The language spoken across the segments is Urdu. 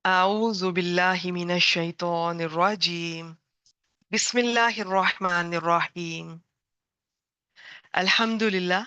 أعوذ بالله من الشيطان الرجيم. بسم الله الرحمن الرحيم. الحمد لله.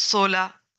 16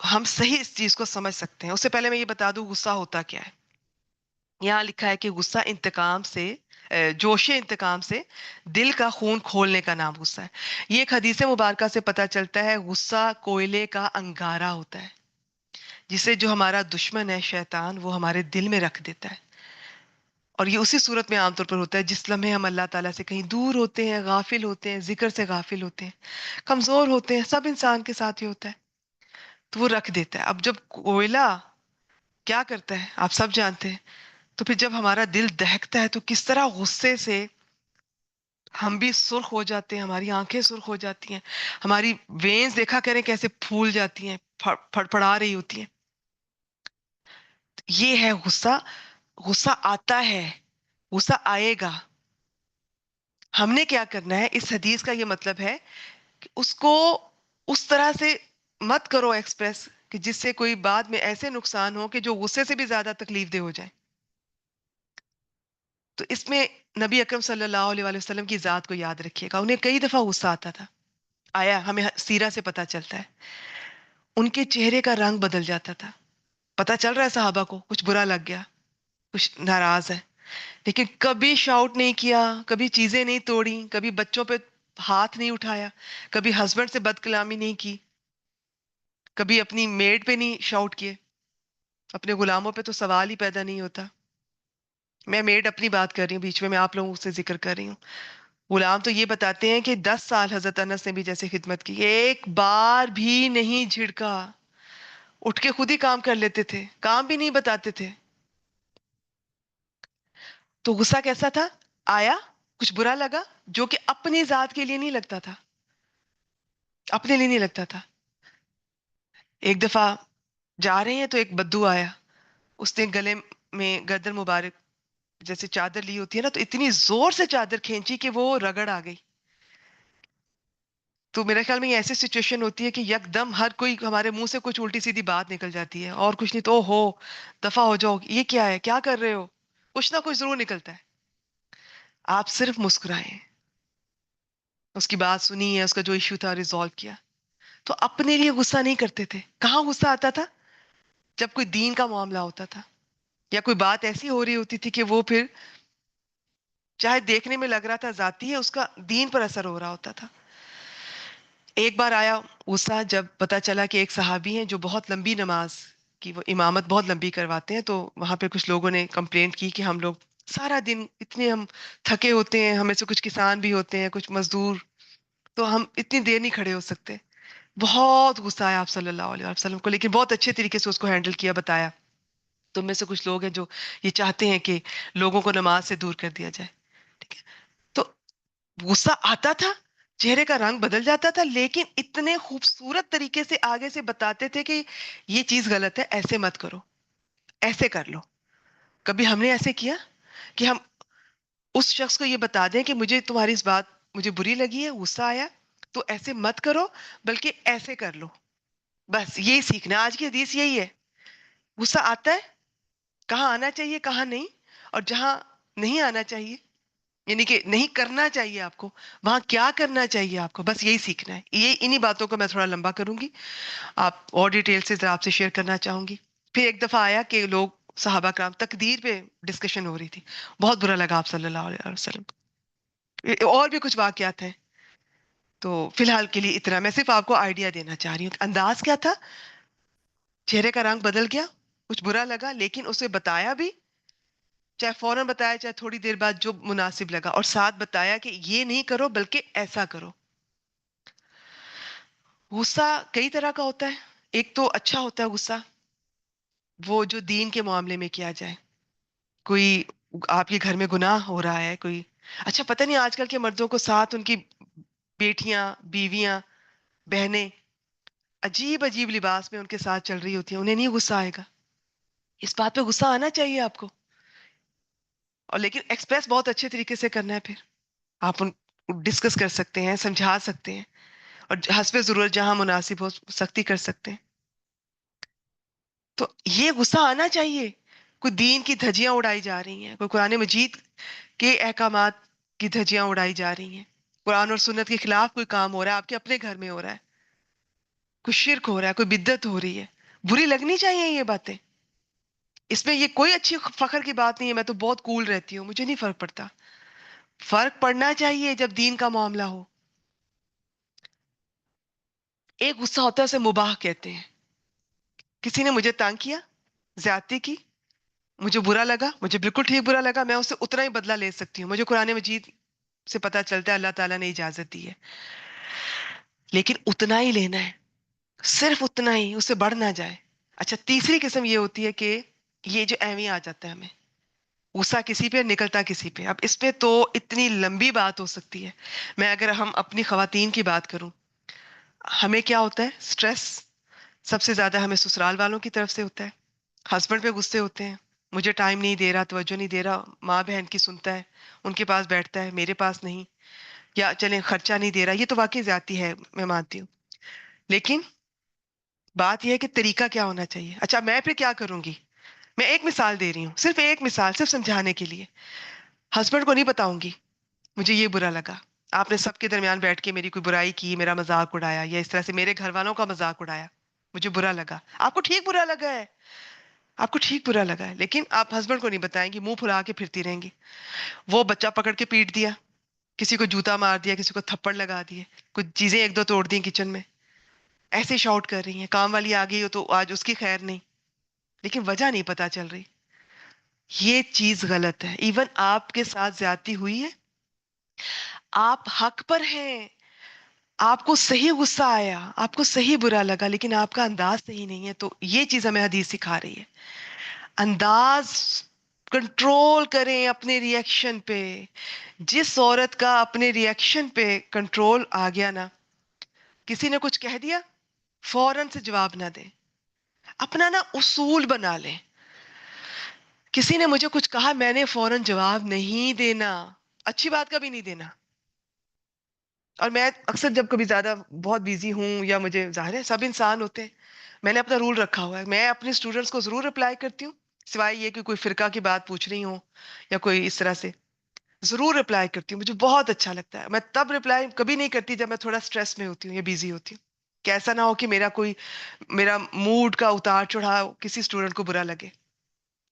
ہم صحیح اس چیز کو سمجھ سکتے ہیں، اس سے پہلے میں یہ بتا دوں غصہ ہوتا کیا ہے. یہاں لکھا ہے کہ غصہ انتقام سے، جوش انتقام سے دل کا خون کھولنے کا نام غصہ ہے. یہ ایک حدیث مبارکہ سے پتہ چلتا ہے غصہ کوئلے کا انگارہ ہوتا ہے، جسے جو ہمارا دشمن ہے شیطان وہ ہمارے دل میں رکھ دیتا ہے. اور یہ اسی صورت میں عام طور پر ہوتا ہے جس لمحے ہم اللہ تعالیٰ سے کہیں دور ہوتے ہیں، غافل ہوتے ہیں، ذکر سے غافل ہوتے ہیں، کمزور ہوتے ہیں. سب انسان کے ساتھ ہی ہوتا ہے، تو وہ رکھ دیتا ہے. اب جب کوئلہ کیا کرتا ہے آپ سب جانتے ہیں. تو پھر جب ہمارا دل دہکتا ہے تو کس طرح غصے سے ہم بھی سرخ ہو جاتے ہیں، ہماری آنکھیں سرخ ہو جاتی ہیں، ہماری وینز دیکھا کریں کیسے پھول جاتی ہیں، پھڑپڑا رہی ہوتی ہیں. یہ ہے غصہ. غصہ آتا ہے، غصہ آئے گا. ہم نے کیا کرنا ہے، اس حدیث کا یہ مطلب ہے کہ اس کو اس طرح سے مت کرو ایکسپریس کہ جس سے کوئی بعد میں ایسے نقصان ہو کہ جو غصے سے بھی زیادہ تکلیف دہ ہو جائے. تو اس میں نبی اکرم صلی اللہ علیہ وآلہ وسلم کی ذات کو یاد رکھیے گا. انہیں کئی دفعہ غصہ آتا تھا، آیا ہمیں سیرہ سے پتہ چلتا ہے. ان کے چہرے کا رنگ بدل جاتا تھا. پتہ چل رہا ہے صحابہ کو کچھ برا لگ گیا، کچھ ناراض ہے، لیکن کبھی شاؤٹ نہیں کیا، کبھی چیزیں نہیں توڑی، کبھی بچوں پہ ہاتھ نہیں اٹھایا، کبھی ہسبینڈ سے بد کلامی نہیں کی، کبھی اپنی میڈ پہ نہیں شاؤٹ کیے. اپنے غلاموں پہ تو سوال ہی پیدا نہیں ہوتا. میں میڈ اپنی بات کر رہی ہوں، بیچ میں آپ لوگوں سے ذکر کر رہی ہوں. غلام تو یہ بتاتے ہیں کہ 10 سال حضرت انس نے بھی جیسے خدمت کی، ایک بار بھی نہیں جھڑکا، اٹھ کے خود ہی کام کر لیتے تھے، کام بھی نہیں بتاتے تھے. تو غصہ کیسا تھا؟ آیا، کچھ برا لگا جو کہ اپنی ذات کے لیے نہیں لگتا تھا، اپنے لیے نہیں لگتا تھا. ایک دفعہ جا رہے ہیں تو ایک بدو آیا، اس نے گلے میں گردن مبارک جیسے چادر لی ہوتی ہے نا، تو اتنی زور سے چادر کھینچی کہ وہ رگڑ آ گئی. تو میرے خیال میں یہ ایسی سچویشن ہوتی ہے کہ یک دم ہر کوئی ہمارے منہ سے کچھ الٹی سیدھی بات نکل جاتی ہے، اور کچھ نہیں تو ہو دفع ہو جاؤ، یہ کیا ہے، کیا کر رہے ہو، کچھ نہ کچھ ضرور نکلتا ہے. آپ صرف مسکرائیں، اس کی بات سنی ہے، اس کا جو ایشو تھا ریزالو کیا. تو اپنے لیے غصہ نہیں کرتے تھے. کہاں غصہ آتا تھا؟ جب کوئی دین کا معاملہ ہوتا تھا، یا کوئی بات ایسی ہو رہی ہوتی تھی کہ وہ پھر چاہے دیکھنے میں لگ رہا تھا ذاتی ہے، اس کا دین پر اثر ہو رہا ہوتا تھا. ایک بار آیا غصہ جب پتا چلا کہ ایک صحابی ہیں جو بہت لمبی نماز کی وہ امامت بہت لمبی کرواتے ہیں. تو وہاں پہ کچھ لوگوں نے کمپلینٹ کی کہ ہم لوگ سارا دن اتنے ہم تھکے ہوتے ہیں، ہمیں سے کچھ کسان بھی ہوتے ہیں، کچھ مزدور، تو ہم اتنی دیر نہیں کھڑے ہو سکتے. بہت غصہ آیا آپ صلی اللہ علیہ وسلم کو، لیکن بہت اچھے طریقے سے اس کو ہینڈل کیا، بتایا. تم میں سے کچھ لوگ ہیں جو یہ چاہتے ہیں کہ لوگوں کو نماز سے دور کر دیا جائے. ٹھیک ہے. تو غصہ آتا تھا، چہرے کا رنگ بدل جاتا تھا، لیکن اتنے خوبصورت طریقے سے آگے سے بتاتے تھے کہ یہ چیز غلط ہے، ایسے مت کرو، ایسے کر لو. کبھی ہم نے ایسے کیا کہ ہم اس شخص کو یہ بتا دیں کہ مجھے تمہاری اس بات مجھے بری لگی ہے، غصہ آیا، تو ایسے مت کرو بلکہ ایسے کر لو. بس یہی سیکھنا. آج کی حدیث یہی ہے. غصہ آتا ہے، کہاں آنا چاہیے کہاں نہیں، اور جہاں نہیں آنا چاہیے یعنی کہ نہیں کرنا چاہیے آپ کو، وہاں کیا کرنا چاہیے آپ کو، بس یہی سیکھنا ہے. یہ انہی باتوں کو میں تھوڑا لمبا کروں گی، آپ اور ڈیٹیل سے ذرا آپ سے شیئر کرنا چاہوں گی. پھر ایک دفعہ آیا کہ لوگ صحابہ کرام تقدیر پہ ڈسکشن ہو رہی تھی، بہت برا لگا آپ صلی اللہ علیہ وسلم. اور بھی کچھ واقعات ہیں، تو فی الحال کے لیے اتنا. میں صرف آپ کو آئیڈیا دینا چاہ رہی ہوں کہ انداز کیا تھا. چہرے کا رنگ بدل گیا، کچھ برا لگا، لیکن اسے بتایا بھی، چاہے فوراً بتایا چاہے تھوڑی دیر بعد، جو مناسب لگا، اور ساتھ بتایا کہ یہ نہیں کرو بلکہ ایسا کرو. غصہ کئی طرح کا ہوتا ہے. ایک تو اچھا ہوتا ہے غصہ، وہ جو دین کے معاملے میں کیا جائے. کوئی آپ کے گھر میں گناہ ہو رہا ہے، کوئی اچھا پتہ نہیں آج کل کے مردوں کو ساتھ ان کی بیٹیاں، بیویاں، بہنیں عجیب عجیب لباس میں ان کے ساتھ چل رہی ہوتی ہیں، انہیں نہیں غصہ آئے گا. اس بات پہ غصہ آنا چاہیے آپ کو، اور لیکن ایکسپریس بہت اچھے طریقے سے کرنا ہے. پھر آپ ان ڈسکس کر سکتے ہیں، سمجھا سکتے ہیں، اور حسب ضرورت جہاں مناسب ہو سختی کر سکتے ہیں. تو یہ غصہ آنا چاہیے. کوئی دین کی دھجیاں اڑائی جا رہی ہیں، کوئی قرآن مجید کے احکامات کی دھجیاں اڑائی جا رہی ہیں، قرآن اور سنت کے خلاف کوئی کام ہو رہا ہے، آپ کے اپنے گھر میں ہو رہا ہے، کوئی شرک ہو رہا ہے، کوئی بدعت ہو رہی ہے، بری لگنی چاہیے یہ باتیں. اس میں یہ کوئی اچھی فخر کی بات نہیں ہے، میں تو بہت کول رہتی ہوں، مجھے نہیں فرق پڑتا. فرق پڑنا چاہیے جب دین کا معاملہ ہو. ایک غصہ ہوتا ہے اسے مباح کہتے ہیں. کسی نے مجھے تنگ کیا، زیادتی کی، مجھے برا لگا، مجھے بالکل ٹھیک برا لگا، میں اس سے اتنا ہی بدلہ لے سکتی ہوں. مجھے قرآن مجید سے پتا چلتا ہے اللہ تعالیٰ نے اجازت دی ہے، لیکن اتنا ہی لینا ہے، صرف اتنا ہی، اس سے بڑھ نہ جائے. اچھا، تیسری قسم یہ ہوتی ہے کہ یہ جو اہمی آ جاتا ہے ہمیں، غصہ کسی پہ نکلتا کسی پہ. اب اس پہ تو اتنی لمبی بات ہو سکتی ہے. میں اگر ہم اپنی خواتین کی بات کروں، ہمیں کیا ہوتا ہے؟ سٹریس سب سے زیادہ ہمیں سسرال والوں کی طرف سے ہوتا ہے. ہسبینڈ پہ غصے ہوتے ہیں، مجھے ٹائم نہیں دے رہا، توجہ نہیں دے رہا، ماں بہن کی سنتا ہے، ان کے پاس بیٹھتا ہے، میرے پاس نہیں، یا چلیں خرچہ نہیں دے رہا. یہ تو واقعی زیادتی ہے، میں مانتی ہوں. لیکن بات یہ ہے کہ طریقہ کیا ہونا چاہیے. اچھا، میں پھر کیا کروں گی؟ میں ایک مثال دے رہی ہوں، صرف ایک مثال، صرف سمجھانے کے لیے. ہسبینڈ کو نہیں بتاؤں گی مجھے یہ برا لگا، آپ نے سب کے درمیان بیٹھ کے میری کوئی برائی کی، میرا مذاق اڑایا، یا اس طرح سے میرے گھر والوں کا مذاق اڑایا، مجھے برا لگا. آپ کو ٹھیک برا لگا ہے، آپ کو ٹھیک برا لگا ہے، لیکن آپ ہسبینڈ کو نہیں بتائیں گی، منہ پھلا کے پھرتی رہیں گی. وہ بچہ پکڑ کے پیٹ دیا، کسی کو جوتا مار دیا، کسی کو تھپڑ لگا دیے، کچھ چیزیں ایک دو توڑ دی کچن میں، ایسے شاؤٹ کر رہی ہیں. کام والی آ گئی ہو تو آج اس کی خیر نہیں، لیکن وجہ نہیں پتا چل رہی. یہ چیز غلط ہے. ایون آپ کے ساتھ زیادتی ہوئی ہے، آپ حق پر ہیں، آپ کو صحیح غصہ آیا، آپ کو صحیح برا لگا، لیکن آپ کا انداز صحیح نہیں ہے. تو یہ چیز ہمیں حدیث سکھا رہی ہے، انداز کنٹرول کریں اپنے ری ایکشن پہ. جس عورت کا اپنے ری ایکشن پہ کنٹرول آ گیا نا، کسی نے کچھ کہہ دیا، فوراً سے جواب نہ دیں. اپنا نا اصول بنا لیں، کسی نے مجھے کچھ کہا، میں نے فوراً جواب نہیں دینا، اچھی بات کا بھی نہیں دینا. اور میں اکثر جب کبھی زیادہ بہت بیزی ہوں، یا مجھے ظاہر ہے سب انسان ہوتے ہیں، میں نے اپنا رول رکھا ہوا ہے، میں اپنے اسٹوڈنٹس کو ضرور رپلائی کرتی ہوں، سوائے یہ کہ کوئی فرقہ کی بات پوچھ رہی ہوں یا کوئی اس طرح سے، ضرور رپلائی کرتی ہوں. مجھے بہت اچھا لگتا ہے. میں تب رپلائی کبھی نہیں کرتی جب میں تھوڑا سٹریس میں ہوتی ہوں یا بیزی ہوتی ہوں، کہ ایسا نہ ہو کہ میرا موڈ کا اتار چڑھاؤ کسی اسٹوڈنٹ کو برا لگے.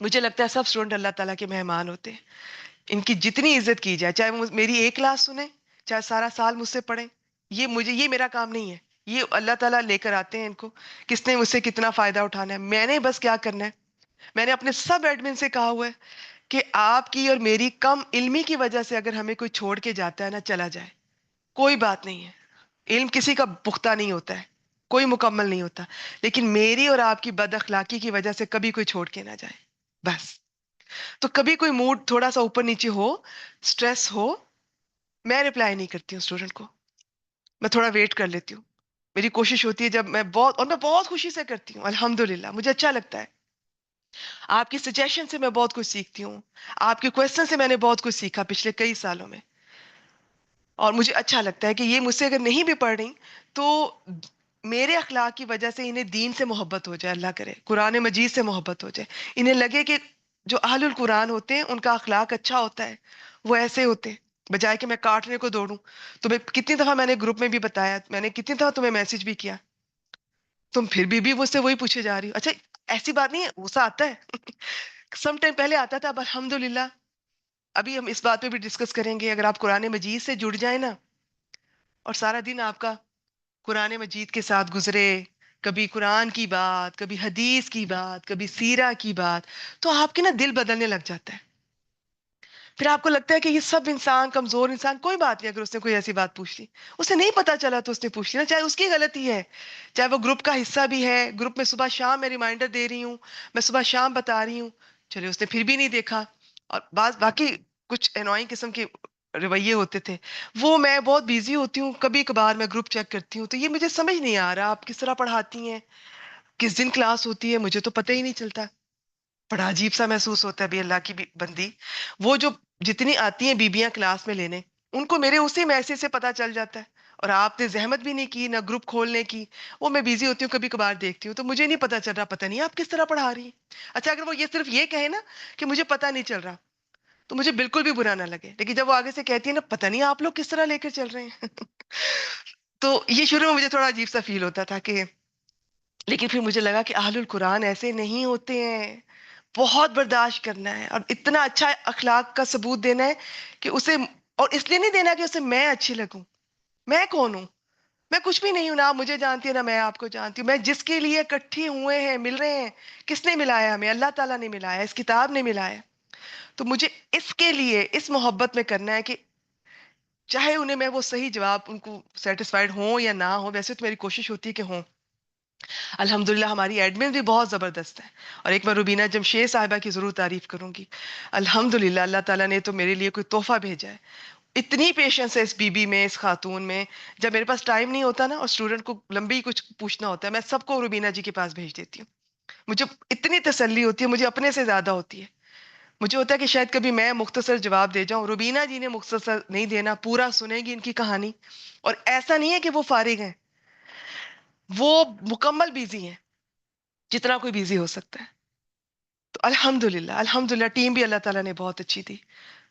مجھے لگتا ہے سب اسٹوڈنٹ اللہ تعالیٰ کے مہمان ہوتے ہیں، ان کی جتنی عزت کی جائے، چاہے وہ میری ایک کلاس سنیں، چاہے سارا سال مجھ سے پڑھیں، یہ میرا کام نہیں ہے. یہ اللہ تعالیٰ لے کر آتے ہیں ان کو، کس نے مجھ سے کتنا فائدہ اٹھانا ہے. میں نے بس کیا کرنا ہے، میں نے اپنے سب ایڈمن سے کہا ہوا ہے کہ آپ کی اور میری کم علمی کی وجہ سے اگر ہمیں کوئی چھوڑ کے جاتا ہے نا، چلا جائے، کوئی بات نہیں ہے. علم کسی کا پختہ نہیں ہوتا ہے، کوئی مکمل نہیں ہوتا، لیکن میری اور آپ کی بد اخلاقی کی وجہ سے کبھی کوئی چھوڑ کے نہ جائے بس. تو کبھی کوئی موڈ تھوڑا سا اوپر نیچے ہو، سٹریس ہو، میں رپلائی نہیں کرتی ہوں اسٹوڈنٹ کو، میں تھوڑا ویٹ کر لیتی ہوں. میری کوشش ہوتی ہے جب میں بہت خوشی سے کرتی ہوں، الحمدللہ مجھے اچھا لگتا ہے. آپ کی سجیشن سے میں بہت کچھ سیکھتی ہوں، آپ کے کوسچن سے میں نے بہت کچھ سیکھا پچھلے کئی سالوں میں. اور مجھے اچھا لگتا ہے کہ یہ مجھ سے اگر نہیں بھی پڑھ رہی تو میرے اخلاق کی وجہ سے انہیں دین سے محبت ہو جائے، اللہ کرے قرآن مجید سے محبت ہو جائے، انہیں لگے کہ جو اہل القرآن ہوتے ہیں ان کا اخلاق اچھا ہوتا ہے، وہ ایسے ہوتے ہیں، بجائے کہ میں کاٹنے کو دوڑوں. کتنی دفعہ میں نے گروپ میں بھی بتایا، میں نے کتنی دفعہ تمہیں میسج بھی کیا، تم پھر بھی مجھ سے وہی پوچھے جا رہی ہو. اچھا، ایسی بات نہیں ہے، غصہ آتا ہے سم ٹائم پہلے آتا تھا، اب الحمدللہ. ابھی ہم اس بات پہ بھی ڈسکس کریں گے، اگر آپ قرآن مجید سے جڑ جائیں نا، اور سارا دن آپ کا قرآن مجید کے ساتھ گزرے، کبھی قرآن کی بات، کبھی حدیث کی بات، کبھی سیرہ کی بات، تو آپ کے نا دل بدلنے لگ جاتا ہے. پھر آپ کو لگتا ہے کہ یہ سب انسان کمزور انسان، کوئی بات نہیں اگر اس نے کوئی ایسی بات پوچھ لی، اسے نہیں پتا چلا تو اس نے پوچھ لیا، چاہے اس کی غلطی ہے، چاہے وہ گروپ کا حصہ بھی ہے، گروپ میں صبح شام میں ریمائنڈر دے رہی ہوں، میں صبح شام بتا رہی ہوں، چلے اس نے پھر بھی نہیں دیکھا. اور بعض باقی کچھ انوائنگ قسم کے رویے ہوتے تھے، وہ میں بہت بیزی ہوتی ہوں، کبھی کبھار میں گروپ چیک کرتی ہوں، تو یہ مجھے سمجھ نہیں آ رہا آپ کس طرح پڑھاتی ہیں، کس دن کلاس ہوتی ہے، مجھے تو پتہ ہی نہیں چلتا. بڑا عجیب سا محسوس ہوتا ہے بھی اللہ کی بندی، وہ جو جتنی آتی ہیں بیبیاں کلاس میں لینے، ان کو میرے اسی میسج سے پتا چل جاتا ہے، اور آپ نے زحمت بھی نہیں کی نہ گروپ کھولنے کی. وہ میں بیزی ہوتی ہوں، کبھی کبھار دیکھتی ہوں، تو مجھے نہیں پتا چل رہا، پتہ نہیں آپ کس طرح پڑھا رہی ہیں. اچھا، اگر وہ یہ صرف یہ کہے نا کہ مجھے پتا نہیں چل رہا، تو مجھے بالکل بھی برا نہ لگے، لیکن جب وہ آگے سے کہتی ہے نا پتہ نہیں آپ لوگ کس طرح لے کر چل رہے ہیں تو یہ شروع میں مجھے تھوڑا عجیب سا فیل ہوتا تھا کہ لیکن پھر مجھے لگا کہ اہل القرآن ایسے نہیں ہوتے ہیں، بہت برداشت کرنا ہے اور اتنا اچھا اخلاق کا ثبوت دینا ہے کہ اسے، اور اس لیے نہیں دینا کہ اسے میں اچھی لگوں. میں کون ہوں؟ میں کچھ بھی نہیں ہوں، نہ آپ مجھے جانتی ہے نہ میں آپ کو جانتی ہوں. میں جس کے لیے اکٹھے ہوئے ہیں، مل رہے ہیں، کس نے ملایا ہمیں؟ اللہ تعالیٰ نے ملایا، اس کتاب نے ملایا. تو مجھے اس کے لیے اس محبت میں کرنا ہے کہ چاہے انہیں میں وہ صحیح جواب ان کو سیٹسفائیڈ ہوں یا نہ ہوں، ویسے تو میری کوشش ہوتی ہے کہ ہوں. الحمدللہ ہماری ایڈمن بھی بہت زبردست ہے. اور ایک میں روبینہ جمشید صاحبہ کی ضرور تعریف کروں گی. الحمدللہ اللہ تعالیٰ نے تو میرے لیے کوئی تحفہ بھیجا ہے. اتنی پیشنس ہے اس بی بی میں، اس خاتون میں. جب میرے پاس ٹائم نہیں ہوتا نا اور اسٹوڈنٹ کو لمبی کچھ پوچھنا ہوتا ہے، میں سب کو روبینہ جی کے پاس بھیج دیتی ہوں. مجھے اتنی تسلی ہوتی ہے، مجھے اپنے سے زیادہ ہوتی ہے. مجھے ہوتا ہے کہ شاید کبھی میں مختصر جواب دے جاؤں، روبینہ جی نے مختصر نہیں دینا، پورا سنے گی ان کی کہانی. اور ایسا نہیں ہے کہ وہ فارغ ہیں، وہ مکمل بیزی ہیں، جتنا کوئی بیزی ہو سکتا ہے. تو الحمدللہ الحمدللہ ٹیم بھی اللہ تعالیٰ نے بہت اچھی تھی.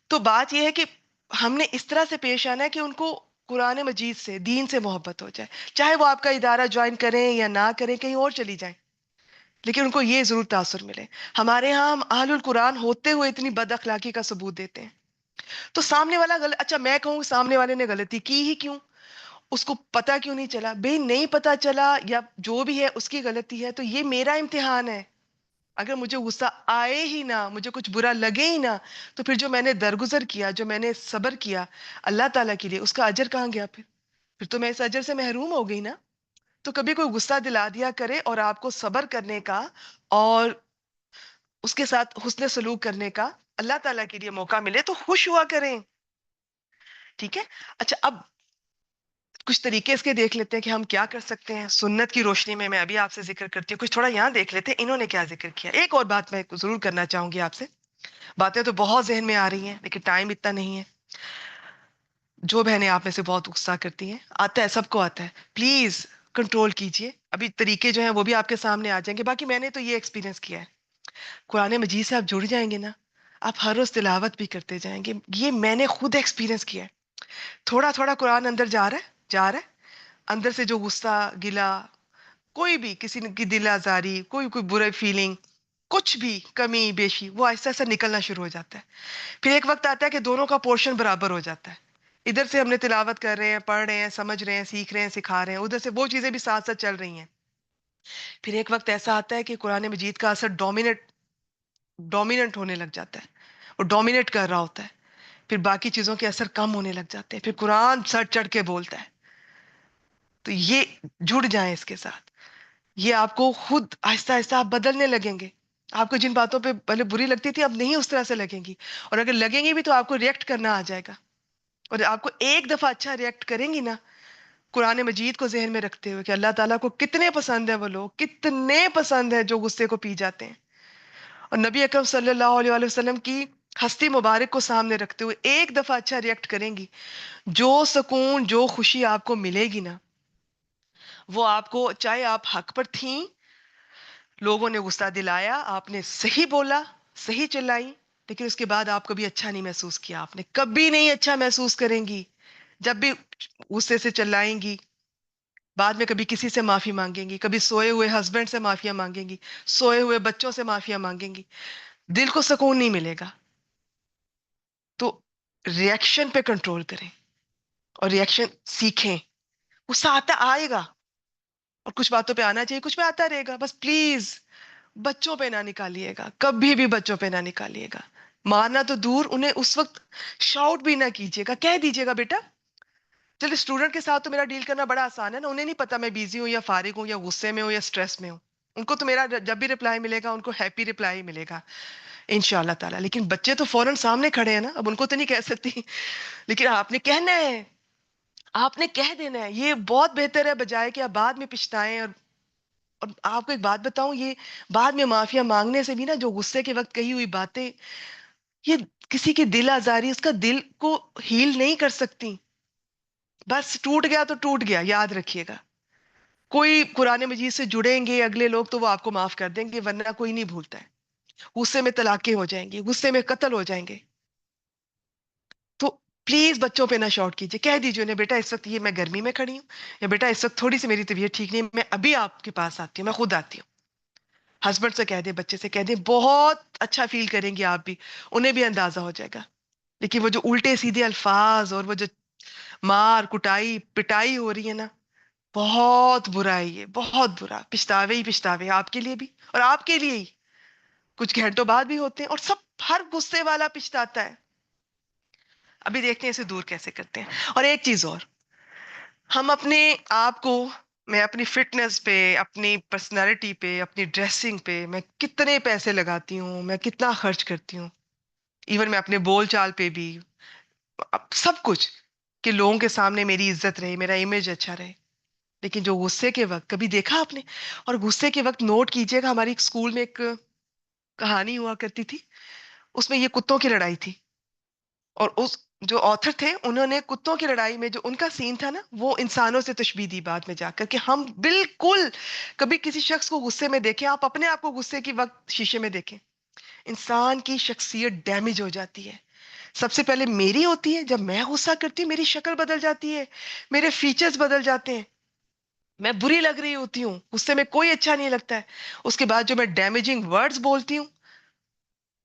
تو بات یہ ہے کہ ہم نے اس طرح سے پیش آنا ہے کہ ان کو قرآن مجید سے، دین سے محبت ہو جائے. چاہے وہ آپ کا ادارہ جوائن کریں یا نہ کریں، کہیں اور چلی جائیں، لیکن ان کو یہ ضرور تاثر ملے. ہمارے ہاں ہم اہل القرآن ہوتے ہوئے اتنی بد اخلاقی کا ثبوت دیتے ہیں. تو سامنے والا اچھا میں کہوں سامنے والے نے غلطی کی ہی کیوں، اس کو پتا کیوں نہیں چلا؟ بھئی نہیں پتا چلا یا جو بھی ہے اس کی غلطی ہے، تو یہ میرا امتحان ہے. اگر مجھے غصہ آئے ہی نہ، مجھے کچھ برا لگے ہی نہ، تو پھر جو میں نے درگزر کیا، جو میں نے صبر کیا اللہ تعالیٰ کے لیے، اس کا اجر کہاں گیا؟ پھر تو میں اس اجر سے محروم ہو گئی نا. تو کبھی کوئی غصہ دلا دیا کرے اور آپ کو صبر کرنے کا اور اس کے ساتھ حسن سلوک کرنے کا اللہ تعالیٰ کے لیے موقع ملے تو خوش ہوا کریں. ٹھیک ہے. اچھا اب کچھ طریقے اس کے دیکھ لیتے ہیں کہ ہم کیا کر سکتے ہیں سنت کی روشنی میں. میں ابھی آپ سے ذکر کرتی ہوں، کچھ تھوڑا یہاں دیکھ لیتے ہیں انہوں نے کیا ذکر کیا. ایک اور بات میں ضرور کرنا چاہوں گی آپ سے. باتیں تو بہت ذہن میں آ رہی ہیں لیکن ٹائم اتنا نہیں ہے. جو بہنیں آپ میں سے بہت غصہ کرتی ہیں، آتا ہے، سب کو آتا ہے، پلیز کنٹرول کیجئے. ابھی طریقے جو ہیں وہ بھی آپ کے سامنے آ جائیں گے. باقی میں نے تو یہ ایکسپیرینس کیا ہے، قرآن مجید سے آپ جڑ جائیں گے نا، آپ ہر روز تلاوت بھی کرتے جائیں گے. یہ میں نے خود ایکسپیرینس کیا ہے. تھوڑا تھوڑا قرآن اندر جا رہا ہے، جا رہا ہے. اندر سے جو غصہ، گلا، کوئی بھی کسی کی دل آزاری، کوئی برا فیلنگ، کچھ بھی کمی بیشی، وہ ایسا ایسا نکلنا شروع ہو جاتا ہے. پھر ایک وقت آتا ہے کہ دونوں کا پورشن برابر ہو جاتا ہے. ادھر سے ہم نے تلاوت کر رہے ہیں، پڑھ رہے ہیں، سمجھ رہے ہیں، سیکھ رہے ہیں، سکھا رہے ہیں، ادھر سے وہ چیزیں بھی ساتھ ساتھ چل رہی ہیں. پھر ایک وقت ایسا آتا ہے کہ قرآن مجید کا اثر ڈومیننٹ ہونے لگ جاتا ہے، وہ ڈومینیٹ کر رہا ہوتا ہے. پھر باقی چیزوں کے اثر کم ہونے لگ جاتے ہیں، پھر قرآن سر چڑھ کے بولتا ہے. تو یہ جڑ جائیں اس کے ساتھ. یہ آپ کو خود آہستہ آہستہ آپ بدلنے لگیں گے. آپ کو جن باتوں پہ پہلے بری لگتی تھی اب نہیں اس طرح سے لگیں گی. اور اگر لگیں گی بھی تو آپ کو ریئیکٹ کرنا آ جائے گا. اور آپ کو ایک دفعہ اچھا ریئیکٹ کریں گی نا قرآن مجید کو ذہن میں رکھتے ہوئے کہ اللہ تعالیٰ کو کتنے پسند ہیں وہ لوگ، کتنے پسند ہیں جو غصے کو پی جاتے ہیں. اور نبی اکرم صلی اللہ علیہ وآلہ وسلم کی ہستی مبارک کو سامنے رکھتے ہوئے ایک دفعہ اچھا ریئیکٹ کریں گی، جو سکون، جو خوشی آپ کو ملے گی نا، وہ آپ کو، چاہے آپ حق پر تھیں، لوگوں نے غصہ دلایا، آپ نے صحیح بولا، صحیح چلائی، لیکن اس کے بعد آپ کبھی اچھا نہیں محسوس کیا. آپ نے کبھی نہیں اچھا محسوس کریں گی. جب بھی غصے سے چلائیں گی، بعد میں کبھی کسی سے معافی مانگیں گی، کبھی سوئے ہوئے ہسبینڈ سے معافیاں مانگیں گی، سوئے ہوئے بچوں سے معافیاں مانگیں گی، دل کو سکون نہیں ملے گا. تو ریئیکشن پہ کنٹرول کریں اور ریئیکشن سیکھیں. غصہ آتا آئے گا اور کچھ باتوں پہ آنا چاہیے، کچھ پہ آتا رہے گا. بس پلیز بچوں پہ نہ نکالیے گا، کبھی بھی بچوں پہ نہ نکالیے گا. مارنا تو دور، انہیں اس وقت شاؤٹ بھی نہ کیجیے گا، کہہ دیجیے گا بیٹا. چل اسٹوڈنٹ کے ساتھ تو میرا ڈیل کرنا بڑا آسان ہے نا، انہیں نہیں پتا میں بیزی ہوں یا فارغ ہوں یا غصے میں ہوں یا سٹریس میں ہوں. ان کو تو میرا جب بھی رپلائی ملے گا ان کو ہیپی رپلائی ملے گا انشاءاللہ تعالیٰ. لیکن بچے تو فوراً سامنے کھڑے ہیں نا، اب ان کو تو نہیں کہہ سکتی. لیکن آپ نے کہنا ہے، آپ نے کہہ دینا ہے. یہ بہت بہتر ہے بجائے کہ آپ بعد میں پچھتائیں. اور آپ کو ایک بات بتاؤں، یہ بعد میں معافیا مانگنے سے بھی نا، جو غصے کے وقت کہی ہوئی باتیں، یہ کسی کی دل آزاری اس کا دل کو ہیل نہیں کر سکتی. بس ٹوٹ گیا تو ٹوٹ گیا، یاد رکھیے گا. کوئی قرآن مجید سے جڑیں گے اگلے لوگ تو وہ آپ کو معاف کر دیں گے، ورنہ کوئی نہیں بھولتا ہے. غصے میں طلاقیں ہو جائیں گی، غصے میں قتل ہو جائیں گے. تو پلیز بچوں پہ نہ شاٹ کیجیے، کہہ دیجیے انہیں بیٹا اس وقت یہ میں گرمی میں کھڑی ہوں، یا بیٹا اس وقت تھوڑی سی میری طبیعت ٹھیک نہیں ہے، میں ابھی آپ کے پاس آتی ہوں، میں خود آتی ہوں۔ ہسبینڈ سے کہہ دیں، بچے سے کہہ دیں، بہت اچھا فیل کریں گے آپ بھی، انہیں بھی اندازہ ہو جائے گا۔ لیکن وہ جو الٹے سیدھے الفاظ اور وہ جو مار کٹائی پٹائی ہو رہی ہے نا، بہت برا ہے، یہ بہت برا، پچھتاوے ہی پچھتاوے آپ کے لیے بھی اور آپ کے لیے ہی، کچھ گھنٹوں بعد بھی ہوتے ہیں، اور سب ہر غصے والا پچھتاتا ہے۔ ابھی دیکھتے ہیں اسے دور کیسے کرتے ہیں۔ اور ایک چیز اور، ہم اپنے آپ کو، میں اپنی فٹنس پہ، اپنی پرسنالٹی پہ، اپنی ڈریسنگ پہ میں کتنے پیسے لگاتی ہوں، میں کتنا خرچ کرتی ہوں، ایون میں اپنے بول چال پہ بھی، سب کچھ، کہ لوگوں کے سامنے میری عزت رہے، میرا امیج اچھا رہے۔ لیکن جو غصے کے وقت، کبھی دیکھا آپ نے؟ اور غصے کے وقت نوٹ کیجئے گا، ہماری اسکول میں ایک کہانی ہوا کرتی تھی، اس میں یہ کتوں کی لڑائی تھی، اور اس جو آتھر تھے انہوں نے کتوں کی لڑائی میں جو ان کا سین تھا نا، وہ انسانوں سے تشبیہ دی بعد میں جا کر، کہ ہم بالکل کبھی کسی شخص کو غصے میں دیکھیں، آپ اپنے آپ کو غصے کے وقت شیشے میں دیکھیں، انسان کی شخصیت ڈیمیج ہو جاتی ہے۔ سب سے پہلے میری ہوتی ہے، جب میں غصہ کرتی ہوں میری شکل بدل جاتی ہے، میرے فیچرز بدل جاتے ہیں، میں بری لگ رہی ہوتی ہوں، غصے میں کوئی اچھا نہیں لگتا ہے۔ اس کے بعد جو میں ڈیمیجنگ ورڈز بولتی ہوں،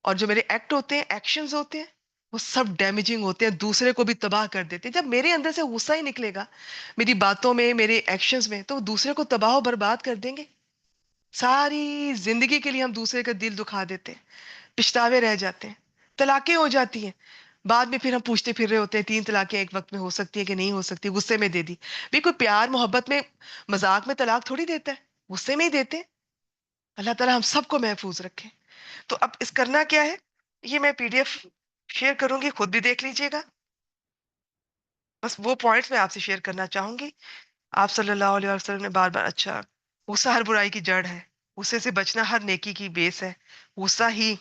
اور جو میرے ایکٹ ہوتے ہیں، ایکشنز ہوتے ہیں، وہ سب ڈیمیجنگ ہوتے ہیں، دوسرے کو بھی تباہ کر دیتے ہیں۔ جب میرے اندر سے غصہ ہی نکلے گا میری باتوں میں، میرے ایکشنز میں، تو وہ دوسرے کو تباہ و برباد کر دیں گے۔ ساری زندگی کے لیے ہم دوسرے کا دل دکھا دیتے ہیں، پچھتاوے رہ جاتے ہیں، طلاقیں ہو جاتی ہیں، بعد میں پھر ہم پوچھتے پھر رہے ہوتے ہیں 3 طلاقیں ایک وقت میں ہو سکتی ہیں کہ نہیں ہو سکتی، غصے میں دے دی۔ بھی کوئی پیار محبت میں، مذاق میں طلاق تھوڑی دیتا ہے، غصے میں ہی دیتے ہیں۔ اللہ تعالیٰ ہم سب کو محفوظ رکھے۔ تو اب اس کرنا کیا ہے، یہ میں PDF شیئر کروں گی، خود بھی دیکھ لیجئے گا، بس وہ پوائنٹس میں آپ سے شیئر کرنا چاہوں گی۔ آپ صلی اللہ علیہ وسلم نے بار بار، اچھا، غصہ ہر برائی کی جڑ ہے، غصے سے بچنا ہر نیکی کی بیس ہے، غصہ ہی،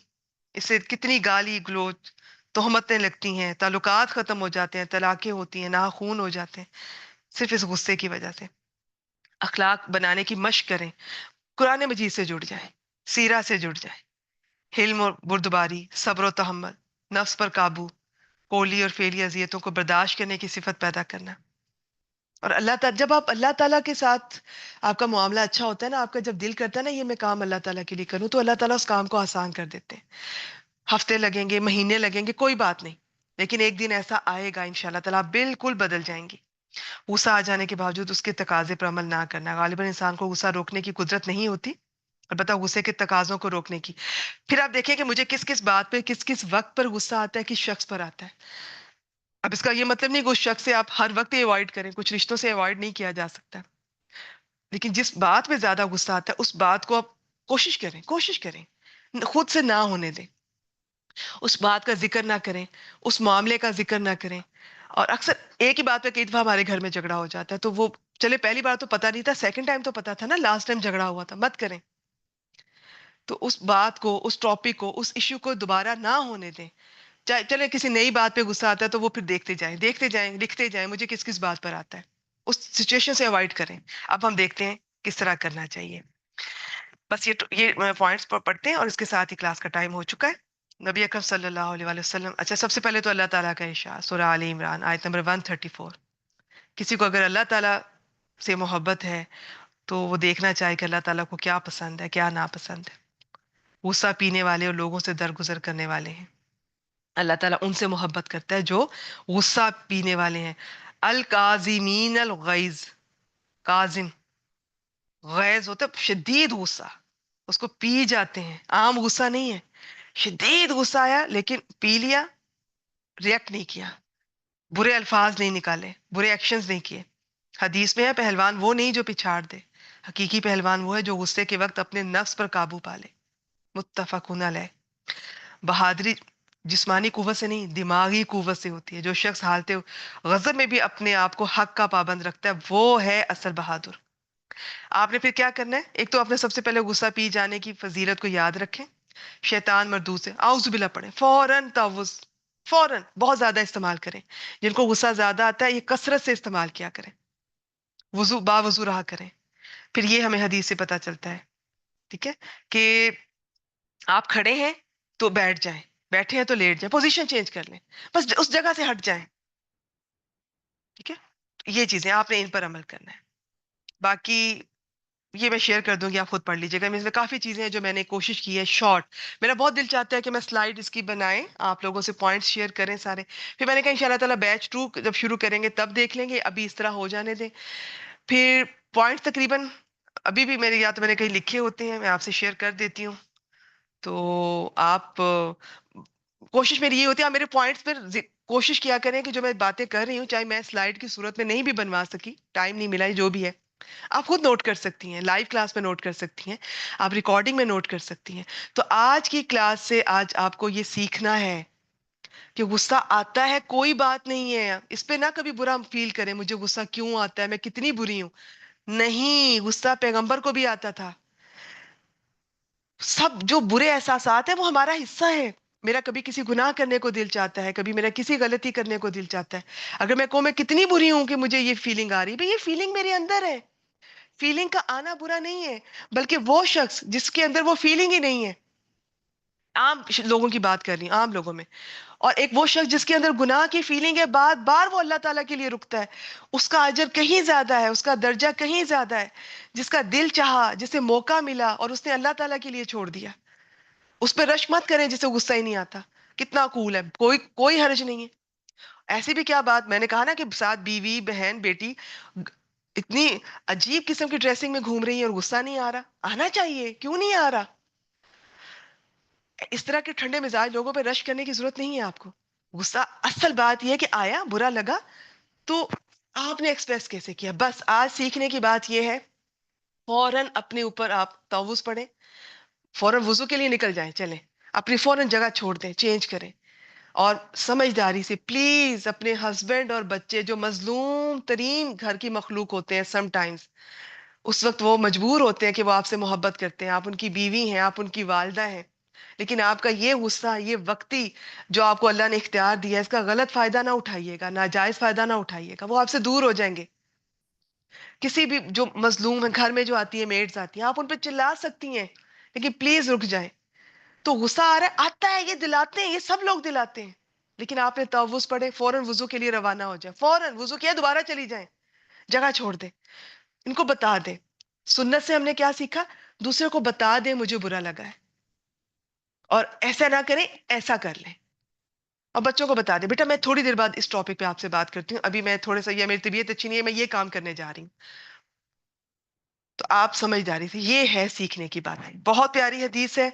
اس سے کتنی گالی گلوچ، تہمتیں لگتی ہیں، تعلقات ختم ہو جاتے ہیں، طلاقیں ہوتی ہیں، ناخون ہو جاتے ہیں، صرف اس غصے کی وجہ سے۔ اخلاق بنانے کی مشق کریں، قرآن مجید سے جڑ جائیں، سیرہ سے جڑ جائیں، حلم اور بردباری، صبر و تحمل، نفس پر قابو، کولی اور فعلی اذیتوں کو برداشت کرنے کی صفت پیدا کرنا۔ اور اللہ تعالیٰ، جب آپ اللہ تعالیٰ کے ساتھ آپ کا معاملہ اچھا ہوتا ہے نا، آپ کا جب دل کرتا ہے نا یہ میں کام اللہ تعالیٰ کے لیے کروں، تو اللہ تعالیٰ اس کام کو آسان کر دیتے ہیں۔ ہفتے لگیں گے، مہینے لگیں گے، کوئی بات نہیں، لیکن ایک دن ایسا آئے گا انشاءاللہ تعالیٰ آپ بالکل بدل جائیں گی۔ غصہ آ جانے کے باوجود اس کے تقاضے پر عمل نہ کرنا، غالباً انسان کو غصہ روکنے کی قدرت نہیں ہوتی، البتہ غصے کے تقاضوں کو روکنے کی۔ پھر آپ دیکھیں کہ مجھے کس کس بات پہ، کس کس وقت پر غصہ آتا ہے، کس شخص پر آتا ہے۔ اب اس کا یہ مطلب نہیں کہ اس شخص سے آپ ہر وقت ایوائڈ کریں، کچھ رشتوں سے ایوائڈ نہیں کیا جا سکتا، لیکن جس بات پہ زیادہ غصہ آتا ہے اس بات کو آپ کوشش کریں خود سے نہ ہونے دیں، اس بات کا ذکر نہ کریں، اس معاملے کا ذکر نہ کریں۔ اور اکثر ایک ہی بات پہ کئی دفعہ ہمارے گھر میں جھگڑا ہو جاتا ہے، تو وہ چلے پہلی بار تو پتہ نہیں تھا، سیکنڈ ٹائم تو پتہ تھا نا، لاسٹ ٹائم جھگڑا ہوا تھا، مت کریں۔ تو اس بات کو، اس ٹاپک کو، اس ایشو کو دوبارہ نہ ہونے دیں۔ چاہے چلے کسی نئی بات پہ غصہ آتا ہے تو وہ پھر دیکھتے جائیں لکھتے جائیں مجھے کس کس بات پر آتا ہے، اس سچویشن سے اوائڈ کریں۔ اب ہم دیکھتے ہیں کس طرح کرنا چاہیے۔ بس یہ پوائنٹس پڑھتے ہیں اور اس کے ساتھ ہی کلاس کا ٹائم ہو چکا ہے۔ نبی اکرم صلی اللہ علیہ وآلہ وسلم، اچھا سب سے پہلے تو اللہ تعالیٰ کا ارشاد سورہ آل عمران آیت نمبر 134، کسی کو اگر اللہ تعالیٰ سے محبت ہے تو وہ دیکھنا چاہے کہ اللہ تعالیٰ کو کیا پسند ہے، کیا ناپسند ہے۔ غصہ پینے والے اور لوگوں سے درگزر کرنے والے ہیں، اللہ تعالیٰ ان سے محبت کرتا ہے جو غصہ پینے والے ہیں۔ الکاظمین الغیظ، کاظم، غیظ ہوتا ہے شدید غصہ، اس کو پی جاتے ہیں، عام غصہ نہیں ہے، شدید غصہ آیا لیکن پی لیا، ریئیکٹ نہیں کیا، برے الفاظ نہیں نکالے، برے ایکشنز نہیں کیے۔ حدیث میں ہے پہلوان وہ نہیں جو پچھاڑ دے، حقیقی پہلوان وہ ہے جو غصے کے وقت اپنے نفس پر قابو پالے۔ متفقون علیہ۔ بہادری جسمانی قوت سے نہیں، دماغی قوت سے ہوتی ہے۔ جو شخص حالت غضب میں بھی اپنے آپ کو حق کا پابند رکھتا ہے وہ ہے اصل بہادر۔ آپ نے پھر کیا کرنا ہے، ایک تو آپ نے سب سے پہلے غصہ پی جانے کی فضیلت کو یاد رکھیں، شیطان مردود سے اعوذ باللہ پڑھیں، فوراً تعوذ، فوراً بہت زیادہ استعمال کریں۔ جن کو غصہ زیادہ آتا ہے یہ کثرت سے استعمال کیا کریں، وضو با وضو رہا کریں۔ پھر یہ ہمیں حدیث سے پتہ چلتا ہے، ٹھیک ہے، کہ آپ کھڑے ہیں تو بیٹھ جائیں، بیٹھے ہیں تو لیٹ جائیں، پوزیشن چینج کر لیں، بس اس جگہ سے ہٹ جائیں۔ ٹھیک ہے؟ یہ چیزیں آپ نے ان پر عمل کرنا ہے. باقی یہ میں شیئر کر دوں گی، آپ خود پڑھ لیجیے گا. اس میں کافی چیزیں ہیں جو میں نے کوشش کی ہے شارٹ. میرا بہت دل چاہتا ہے کہ میں سلائڈ اس کی بنائیں، آپ لوگوں سے پوائنٹس شیئر کریں سارے. پھر میں نے کہا انشاءاللہ تعالیٰ بیچ 2 جب شروع کریں گے تب دیکھ لیں گے، ابھی اس طرح ہو جانے دیں. پھر پوائنٹس تقریباً ابھی بھی میرے یا تو میں نے کہیں لکھے ہوتے ہیں، میں آپ سے شیئر کر دیتی ہوں. تو آپ کوشش میری یہ ہوتی ہے، آپ میرے پوائنٹس پر کوشش کیا کریں کہ جو میں باتیں کر رہی ہوں، چاہے میں سلائڈ کی صورت میں نہیں بھی بنوا سکی، ٹائم نہیں ملا، جو بھی ہے، آپ خود نوٹ کر سکتی ہیں، لائیو کلاس میں نوٹ کر سکتی ہیں، آپ ریکارڈنگ میں نوٹ کر سکتی ہیں. تو آج کی کلاس سے آج آپ کو یہ سیکھنا ہے کہ غصہ آتا ہے کوئی بات نہیں ہے، اس پہ نہ کبھی برا فیل کریں مجھے غصہ کیوں آتا ہے، میں کتنی بری ہوں. نہیں، غصہ پیغمبر کو بھی آتا تھا. سب جو برے احساسات ہیں وہ ہمارا حصہ ہے. میرا کبھی کسی گناہ کرنے کو دل چاہتا ہے، کبھی میرا کسی غلطی کرنے کو دل چاہتا ہے. اگر میں کہوں میں کتنی بری ہوں کہ مجھے یہ فیلنگ آ رہی ہے، بھئی یہ فیلنگ میرے اندر ہے. فیلنگ کا آنا برا نہیں ہے، بلکہ وہ شخص جس کے اندر وہ فیلنگ ہی نہیں ہے. عام لوگوں کی بات کر رہی ہوں، عام لوگوں میں. اور ایک وہ شخص جس کے اندر گناہ کی فیلنگ ہے، بار بار وہ اللہ تعالیٰ کے لیے رکتا ہے، اس کا اجر کہیں زیادہ ہے، اس کا درجہ کہیں زیادہ ہے. جس کا دل چاہا، جسے موقع ملا اور اس نے اللہ تعالیٰ کے لیے چھوڑ دیا. اس پہ رش مت کریں جسے غصہ ہی نہیں آتا. کتنا کول ہے، کوئی کوئی حرج نہیں ہے. ایسی بھی کیا بات، میں نے کہا نا کہ ساتھ بیوی بہن بیٹی اتنی عجیب قسم کی ڈریسنگ میں گھوم رہی ہے اور غصہ نہیں آ رہا. آنا چاہیے، کیوں نہیں آ رہا؟ اس طرح کے ٹھنڈے مزاج لوگوں پہ رش کرنے کی ضرورت نہیں ہے آپ کو. غصہ اصل بات یہ ہے کہ آیا، برا لگا، تو آپ نے ایکسپریس کیسے کیا. بس آج سیکھنے کی بات یہ ہے، فوراً اپنے اوپر آپ تعوذ پڑھیں، فوراً وضو کے لیے نکل جائیں، چلیں اپنی فوراً جگہ چھوڑ دیں، چینج کریں. اور سمجھداری سے پلیز اپنے ہسبینڈ اور بچے جو مظلوم ترین گھر کی مخلوق ہوتے ہیں، سم ٹائمز اس وقت وہ مجبور ہوتے ہیں کہ وہ آپ سے محبت کرتے ہیں، آپ ان کی بیوی ہیں، آپ ان کی والدہ ہیں، لیکن آپ کا یہ غصہ، یہ وقتی جو آپ کو اللہ نے اختیار دیا ہے، اس کا غلط فائدہ نہ اٹھائیے گا، ناجائز فائدہ نہ اٹھائیے گا. وہ آپ سے دور ہو جائیں گے. کسی بھی جو مظلوم ہے، گھر میں جو آتی ہے میڈز آتی ہیں، آپ ان پہ چلا سکتی ہیں، لیکن پلیز رک جائیں. تو غصہ آ رہا ہے، آتا ہے، یہ دلاتے ہیں، یہ سب لوگ دلاتے ہیں، لیکن آپ نے تعوذ پڑھے، فوراً وضو کے لیے روانہ ہو جائیں، فوراً وضو کیا، دوبارہ چلی جائیں، جگہ چھوڑ دیں. ان کو بتا دیں. سنت سے ہم نے کیا سیکھا؟ دوسرے کو بتا دیں مجھے برا لگا ہے، اور ایسا نہ کریں، ایسا کر لیں. اور بچوں کو بتا دیں بیٹا میں تھوڑی دیر بعد اس ٹاپک پہ آپ سے بات کرتی ہوں، ابھی میں تھوڑا سا، یہ میری طبیعت اچھی نہیں ہے، میں یہ کام کرنے جا رہی ہوں. تو آپ سمجھداری سے، یہ ہے سیکھنے کی بات ہے. بہت پیاری حدیث ہے،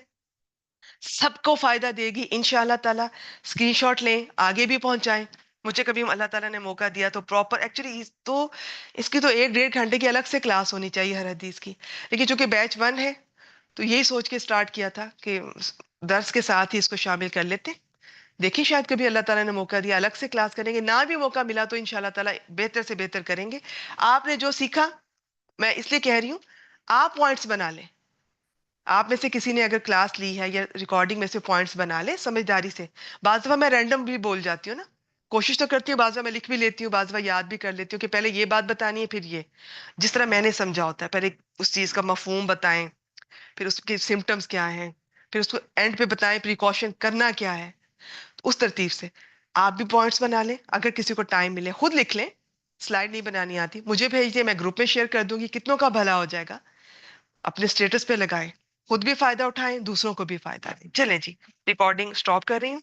سب کو فائدہ دے گی انشاءاللہ تعالی. اسکرین شاٹ لیں، آگے بھی پہنچائیں. مجھے کبھی اللہ تعالیٰ نے موقع دیا تو پراپر، ایکچولی تو اس کی تو 1 ڈیڑھ گھنٹے کی الگ سے کلاس ہونی چاہیے ہر حدیث کی، لیکن چونکہ بیچ 1 ہے تو یہی سوچ کے سٹارٹ کیا تھا کہ درس کے ساتھ ہی اس کو شامل کر لیتے. دیکھیں شاید کبھی اللہ تعالیٰ نے موقع دیا الگ سے کلاس کریں گے، نہ بھی موقع ملا تو انشاءاللہ تعالیٰ بہتر سے بہتر کریں گے. آپ نے جو سیکھا، میں اس لیے کہہ رہی ہوں، آپ پوائنٹس بنا لیں. آپ میں سے کسی نے اگر کلاس لی ہے یا ریکارڈنگ میں سے پوائنٹس بنا لیں سمجھداری سے. بعض دفعہ میں رینڈم بھی بول جاتی ہوں نا، کوشش تو کرتی ہوں، بعض دفعہ میں لکھ بھی لیتی ہوں، بعض دفعہ یاد بھی کر لیتی ہوں کہ پہلے یہ بات بتانی ہے، پھر یہ، جس طرح میں نے سمجھا ہوتا ہے. پہلے اس چیز کا مفہوم بتائیں، پھر اس کے سمٹمز کیا ہیں، پھر اس کو اینڈ پہ بتائیں پریکاشن کرنا کیا ہے. اس ترتیب سے آپ بھی پوائنٹس بنا لیں. اگر کسی کو ٹائم ملے خود لکھ لیں، سلائڈ نہیں بنانی آتی مجھے بھیج دیں، میں گروپ میں شیئر کر دوں گی، کتنوں کا بھلا ہو جائے گا. اپنے سٹیٹس پہ لگائیں، خود بھی فائدہ اٹھائیں، دوسروں کو بھی فائدہ دیں. چلیں جی، ریکارڈنگ سٹاپ کر رہی ہوں.